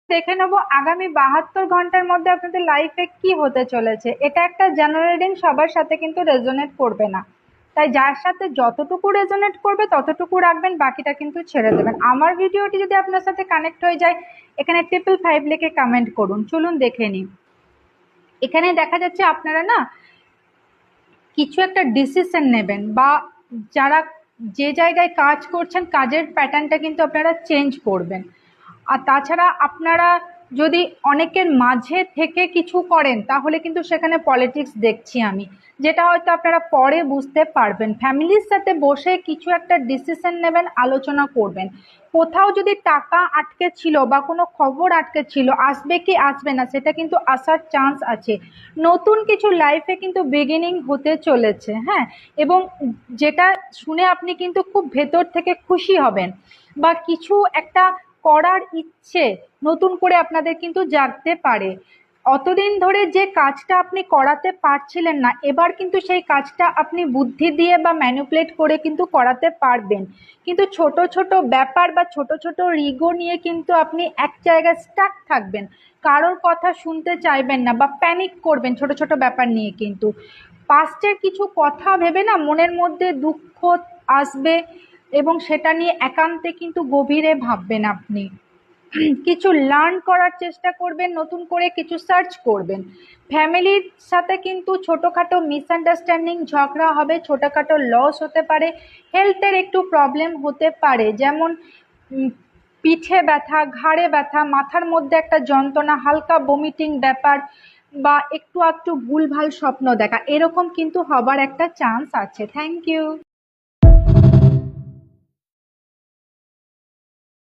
দেখে নেব আগামী 72 ঘন্টার মধ্যে আপনাদের লাইফে কি হতে চলেছে। এটা একটা জেনারেল রিডিং, সবার সাথে কিন্তু রেজোনেট করবে না, তাই যার সাথে যতটুকু রেজোনেট করবে ততটুকু রাখবেন, বাকিটা কিন্তু ছেড়ে দেবেন। আমার ভিডিওটি যদি আপনার সাথে কানেক্ট হয়ে যায়, এখানে 555 লিখে কমেন্ট করুন। চলুন দেখে নিই। এখানে দেখা যাচ্ছে আপনারা না কিছু একটা ডিসিশন নেবেন, বা যারা যে জায়গায় কাজ করছেন কাজের প্যাটার্নটা কিন্তু আপনারা চেঞ্জ করবেন। আর তাছাড়া আপনারা যদি অনেকের মাঝে থেকে কিছু করেন তাহলে কিন্তু সেখানে পলিটিক্স দেখছি আমি, যেটা হয়তো আপনারা পরে বুঝতে পারবেন। ফ্যামিলির সাথে বসে কিছু একটা ডিসিশন নেবেন, আলোচনা করবেন। কোথাও যদি টাকা আটকে ছিল বা কোনো খবর আটকে ছিল, আসবে কি আসবে না সেটা কিন্তু আসার চান্স আছে। নতুন কিছু লাইফে কিন্তু বিগিনিং হতে চলেছে, হ্যাঁ। এবং যেটা শুনে আপনি কিন্তু খুব ভেতর থেকে খুশি হবেন, বা কিছু একটা করার ইচ্ছে নতুন করে আপনাদের কিন্তু জাগতে পারে। অতদিন ধরে যে কাজটা আপনি করাতে পারছিলেন না, এবার কিন্তু সেই কাজটা আপনি বুদ্ধি দিয়ে বা ম্যানিপুলেট করে কিন্তু করাতে পারবেন। কিন্তু ছোট ছোট ব্যাপার বা ছোট ছোট রিগো নিয়ে কিন্তু আপনি এক জায়গায় স্টাক থাকবেন, কারোর কথা শুনতে চাইবেন না বা প্যানিক করবেন ছোট ছোট ব্যাপার নিয়ে। কিন্তু পাস্টের কিছু কথা ভেবে না মনের মধ্যে দুঃখ আসবে, এবং সেটা নিয়ে একান্তে কিন্তু গভীরে ভাববেন আপনি। কিছু লার্ন করার চেষ্টা করবেন, নতুন করে কিছু সার্চ করবেন। ফ্যামিলির সাথে কিন্তু ছোটোখাটো মিসআন্ডারস্ট্যান্ডিং, ঝগড়া হবে, ছোটোখাটো লস হতে পারে, হেলথের একটু প্রবলেম হতে পারে, যেমন পিঠে ব্যথা, ঘাড়ে ব্যথা, মাথার মধ্যে একটা যন্ত্রণা, হালকা বমিটিং ব্যাপার, বা একটু একটু ভুলভাল স্বপ্ন দেখা, এরকম কিন্তু হবার একটা চান্স আছে। Thank you.